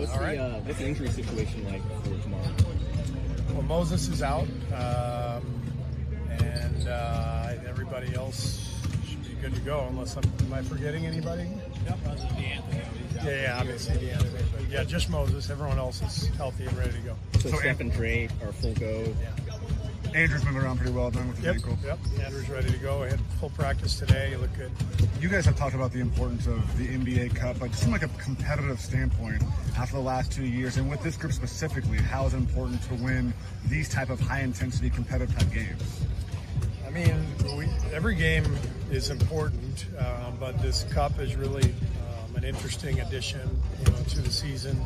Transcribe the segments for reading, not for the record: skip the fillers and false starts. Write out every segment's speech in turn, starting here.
What's the injury situation like for tomorrow? Well, Moses is out, and everybody else should be good to go. Unless am I forgetting anybody? Yep, Yeah, obviously DeAnthony. But yeah, just Moses. Everyone else is healthy and ready to go. So Steph and Dray are full go. Yeah. Andrew's moving around pretty well, done with his ankle. Yep, Andrew's ready to go. He had full practice today. He looked good. You guys have talked about the importance of the NBA Cup, but just from like a competitive standpoint, after the last 2 years, and with this group specifically, how is it important to win these type of high-intensity competitive type games? I mean, every game is important, but this Cup is really an interesting addition, to the season.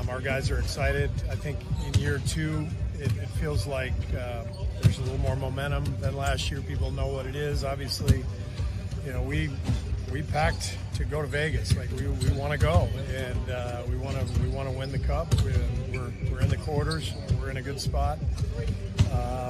Our guys are excited. I think in year two, it feels like there's a little more momentum than last year. People know what it is. Obviously, we packed to go to Vegas. Like we want to go, and we want to win the Cup. We're in the quarters. We're in a good spot.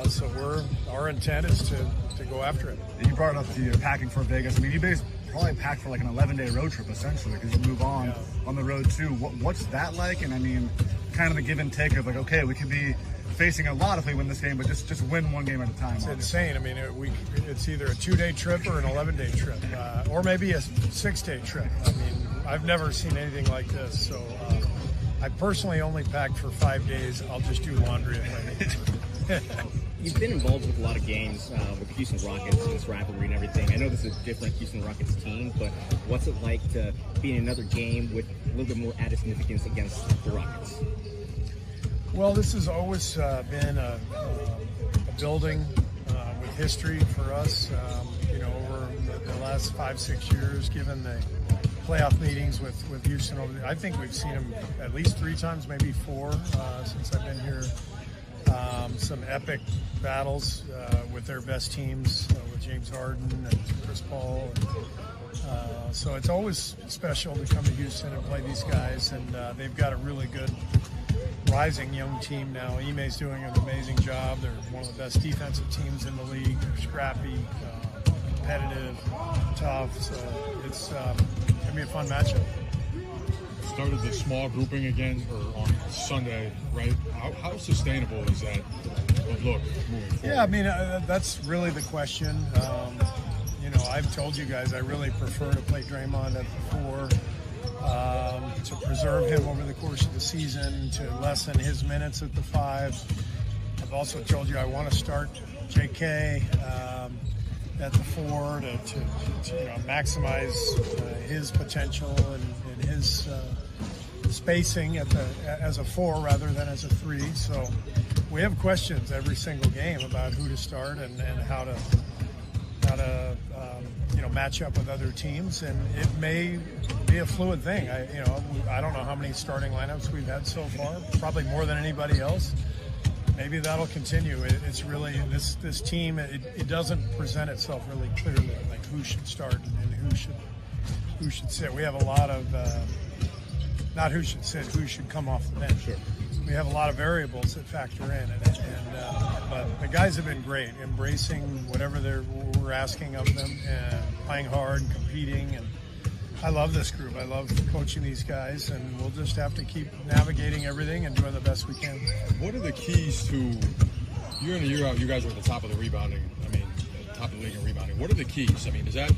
So our intent is to go after it. You brought up the packing for Vegas. I mean, you basically probably packed for like an 11-day road trip essentially, because you move on the road too. What's that like? And I mean, kind of the give and take of like, okay, we could be facing a lot if we win this game, but just win one game at a time. It's insane. I mean, it's either a 2-day trip or an 11-day trip, or maybe a 6-day trip. I mean, I've never seen anything like this. So I personally only packed for 5 days. I'll just do laundry if I need to. You've been involved with a lot of games with the Houston Rockets and this rivalry and everything. I know this is a different Houston Rockets team, but what's it like to be in another game with a little bit more added significance against the Rockets? Well, this has always been a building with history for us. Over the last 5-6 years, given the playoff meetings with Houston, I think we've seen them at least 3 times, maybe 4 since I've been here. Some epic battles with their best teams, with James Harden and Chris Paul. So it's always special to come to Houston and play these guys, and they've got a really good rising young team now. Ime's doing an amazing job. They're one of the best defensive teams in the league. They're scrappy, competitive, tough. So it's going to be a fun matchup. Started the small grouping again on Sunday, right? How sustainable is that look moving forward? Yeah, I mean, that's really the question. I've told you guys I really prefer to play Draymond at the 4, to preserve him over the course of the season, to lessen his minutes at the 5. I've also told you I want to start JK at the 4 to maximize his potential and his spacing as a 4 rather than as a 3. So we have questions every single game about who to start and how to match up with other teams, and it may be a fluid thing. I don't know how many starting lineups we've had so far, probably more than anybody else. Maybe that'll continue. It's really this team. It doesn't present itself really clearly, like who should start and who should sit. We have a lot of not who should sit, who should come off the bench. Sure. We have a lot of variables that factor in, but the guys have been great, embracing whatever we're asking of them and playing hard and competing. And I love this group. I love coaching these guys, and we'll just have to keep navigating everything and doing the best we can. What are the keys to year in and year out? You guys are at the top of the rebounding. I mean, top of the league in rebounding. What are the keys? I mean, is that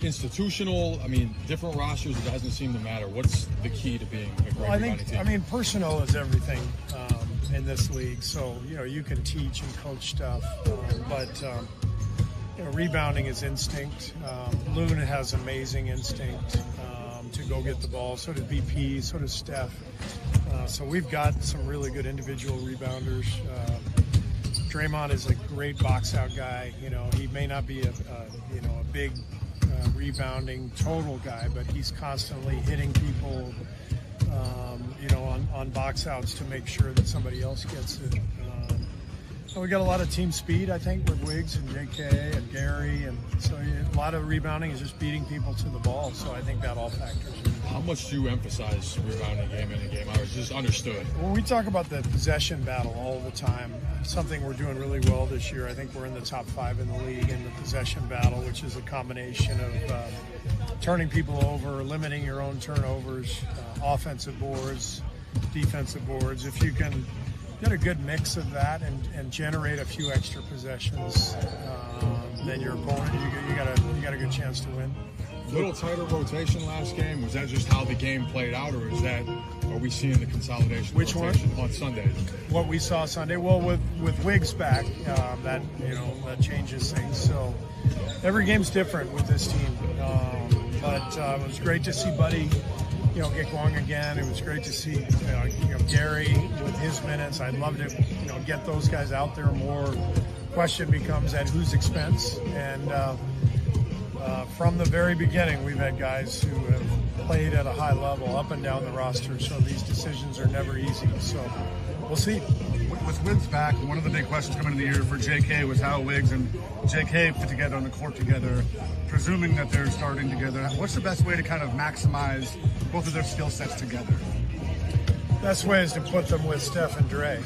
institutional? I mean, different rosters, it doesn't seem to matter. What's the key to being a great rebounding team? I mean, personnel is everything in this league. So, you can teach and coach stuff, but rebounding is instinct. Looney has amazing instinct to go get the ball. So does BP, so does Steph. So we've got some really good individual rebounders. Draymond is a great box out guy. He may not be a big rebounding total guy, but he's constantly hitting people, on box outs to make sure that somebody else gets it. So we got a lot of team speed, I think, with Wiggs and JK and Gary, and so a lot of rebounding is just beating people to the ball. So I think that all factors in. how much do you emphasize rebounding game in and game out? It's just understood. When we talk about the possession battle all the time, something we're doing really well this year. I think we're in the top 5 in the league in the possession battle, which is a combination of turning people over, limiting your own turnovers, offensive boards, defensive boards. If you can get a good mix of that and generate a few extra possessions, then your opponent, you got a good chance to win. Little tighter rotation last game. Was that just how the game played out, or are we seeing the consolidation? Which rotation one? On Sunday. What we saw Sunday. Well, with Wiggs back, that changes things. So every game's different with this team. But it was great to see Buddy, get going again. It was great to see Gary with his minutes. I'd love to get those guys out there more. Question becomes at whose expense, and from the very beginning, we've had guys who have played at a high level up and down the roster, so these decisions are never easy. So we'll see. With Wiggs back, one of the big questions coming into the year for JK was how Wiggs and JK fit together on the court together, presuming that they're starting together. What's the best way to kind of maximize both of their skill sets together? Best way is to put them with Steph and Dray.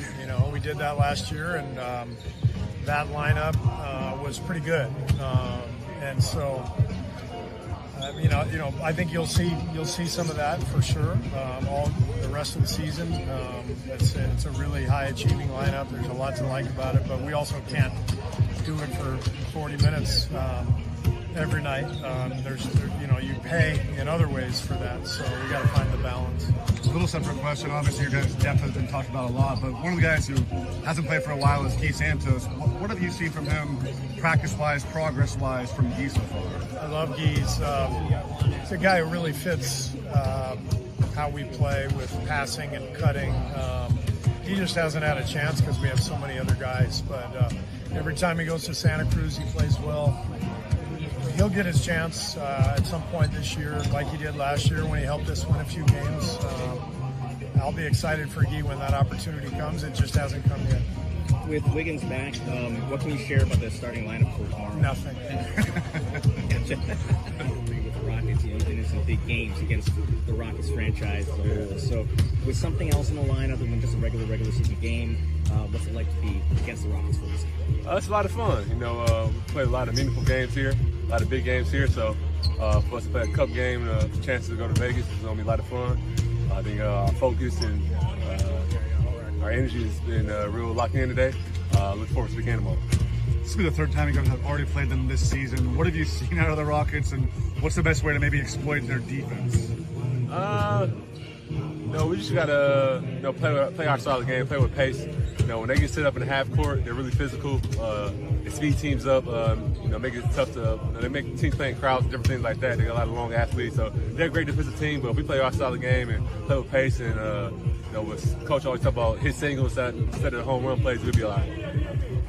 We did that last year, and that lineup was pretty good. And so, I think you'll see some of that for sure. All the rest of the season, it's a really high achieving lineup. There's a lot to like about it, but we also can't do it for 40 minutes every night. You pay in other ways for that, so we got to find the balance. It's a little separate question. Obviously, your guys' depth has been talked about a lot, but one of the guys who hasn't played for a while is Guy Santos. What have you seen from him, practice-wise, progress-wise, from Guy so far? I love Guy. He's a guy who really fits how we play with passing and cutting. He just hasn't had a chance because we have so many other guys, but every time he goes to Santa Cruz, he plays well. He'll get his chance at some point this year, like he did last year when he helped us win a few games. I'll be excited for Guy when that opportunity comes. It just hasn't come yet. With Wiggins back, what can you share about the starting lineup for tomorrow? Nothing. With the Rockets, you've been in some big games against the Rockets franchise as a whole. So, with something else in the line other than just a regular season game, what's it like to be against the Rockets for this game? It's a lot of fun. We played a lot of meaningful games here, a lot of big games here. So for us to play a cup game, the chance to go to Vegas is going to be a lot of fun. I think our focus and our energy has been real locked in today. Look forward to the game tomorrow. This will be the third time you guys have already played them this season. What have you seen out of the Rockets, and what's the best way to maybe exploit their defense? We just gotta play our solid game, play with pace. When they get set up in the half court, they're really physical. They speed teams up. Make it tough to. They make teams playing crowds, different things like that. They got a lot of long athletes, so they're a great defensive team. But if we play our solid game and play with pace, and what Coach always talk about his singles instead of the home run plays, we'll be all right.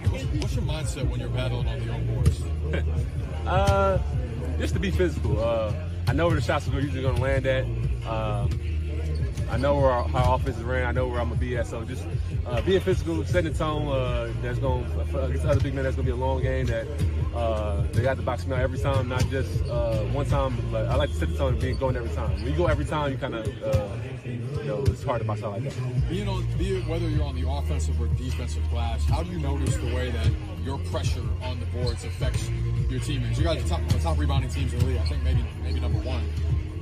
What's your mindset when you're battling on the young boys? Just to be physical. I know where the shots are usually going to land at. I know where our offense is ran. I know where I'm going to be at. So just being physical, setting the tone. Against the other big men, that's going to be a long game that they got to box me out every time, not just one time. But I like to set the tone and being going every time. When you go every time, you kind of, it's hard to box out like that. Whether you're on the offensive or defensive glass, how do you notice the way that your pressure on the boards affects your teammates? You guys are the top rebounding teams in the league. I think maybe number one.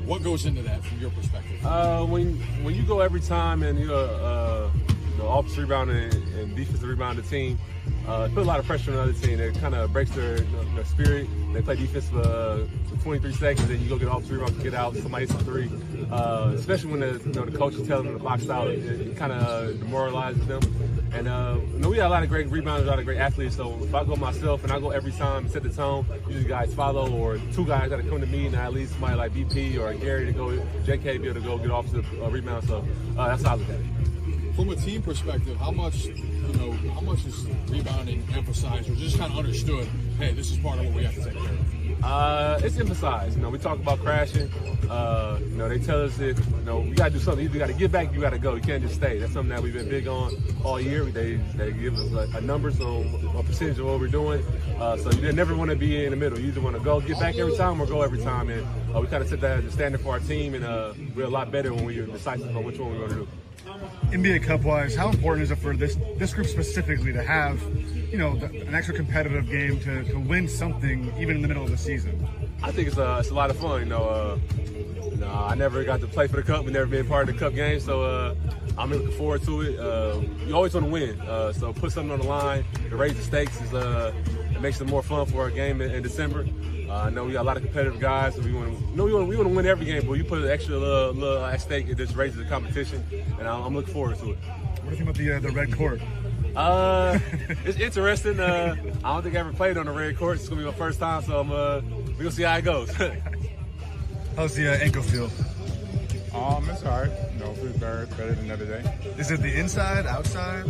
What goes into that from your perspective? When you go every time and you're offensive rebounding and defensive rebounding team, put a lot of pressure on the other team. It kind of breaks their spirit. They play defense for 23 seconds, and you go get offensive rebound to get out. Somebody hits a three. Especially when the coach is telling them to box out, it kind of demoralizes them. And we got a lot of great rebounders, a lot of great athletes. So if I go myself and I go every time and set the tone, usually guys follow, or two guys that come to me, and at least somebody like BP or Gary to go, JK be able to go get offensive rebound. So that's how I look at it. From a team perspective, how much is rebounding emphasized or just kind of understood? Hey, this is part of what we have to take care of. It's emphasized. You know, we talk about crashing. You know, they tell us that, you know, we gotta do something. Either you gotta get back, you gotta go. You can't just stay. That's something that we've been big on all year. They give us a numbers on a percentage of what we're doing. So you never want to be in the middle. You either want to go get back every time or go every time. And we kind of set that as a standard for our team. And we're a lot better when we're decisive on which one we're going to do. NBA Cup-wise, how important is it for this group specifically to have, you know, an extra competitive game to win something even in the middle of the season? I think it's a lot of fun. You know, I never got to play for the Cup. We never been part of the Cup game, so I'm looking forward to it. You always want to win, so put something on the line to raise the stakes. It makes it more fun for our game in December. I know we got a lot of competitive guys, so we want to win every game. But you put an extra little at stake, it just raises the competition, and I'm looking forward to it. What do you think about the red court? It's interesting. I don't think I ever played on the red court. It's gonna be my first time, so we're gonna see how it goes. How's the ankle feel? It's hard. You know, it's better than the other day. Is it the inside, outside?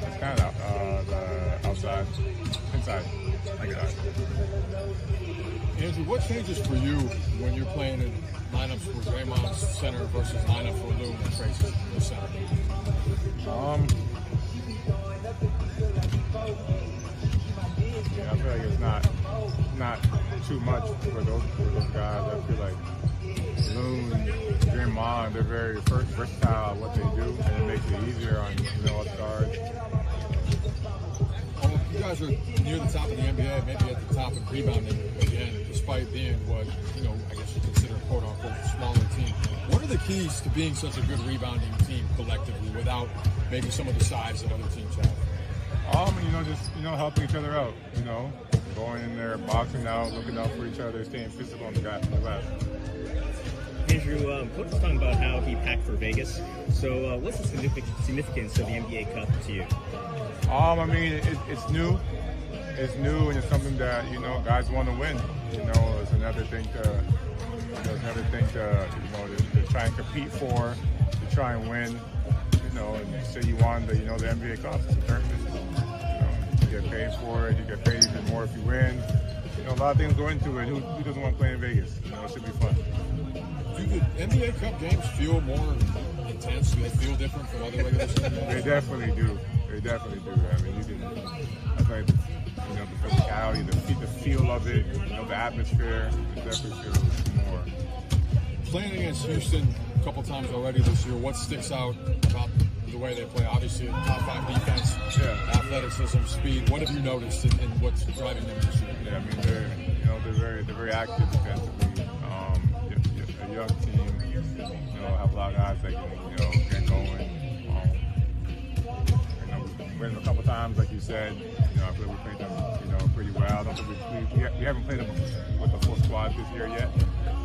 It's kind of the outside, inside. I got it. Andrew, what changes for you when you're playing in lineups where Draymond's center versus lineup for Looney and Tracy's the center? Yeah, I feel like it's not too much for those guys. I feel like Loon, Draymond, they're very versatile at what they do, and it makes it easier on us guards. Well, you guys are near the top of the NBA, maybe at the top in rebounding again, despite being what, you know, I guess you consider a quote-unquote smaller team. What are the keys to being such a good rebounding team collectively without maybe some of the size that other teams have? Just helping each other out. You know, going in there, boxing out, looking out for each other, staying physical on the glass. Andrew, Coach was talking about how he packed for Vegas. So what's the significance of the NBA Cup to you? It's new. It's new, and it's something that guys want to win. It's another thing to try and compete for, to try and win. And say you won the NBA Cup. It's a tournament. You get paid for it. You get paid even more if you win. A lot of things go into it. Who doesn't want to play in Vegas? It should be fun. Do the NBA Cup games feel more intense? Do they feel different from other regular season games? They definitely do. They definitely do. I mean, that's like, the physicality, the feel of it, the atmosphere. It definitely feels more. Playing against Houston a couple times already this year, what sticks out about the way they play? Obviously, a top 5 defense, athleticism, speed. What have you noticed in what's driving them this year? Yeah, I mean, they're very active defensively. A young team, have a lot of guys that can, get going. Win a couple times, like you said. I feel we played them, pretty well. I don't think we haven't played them with the full squad this year yet.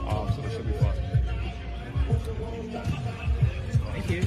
So this should be fun. Thank you.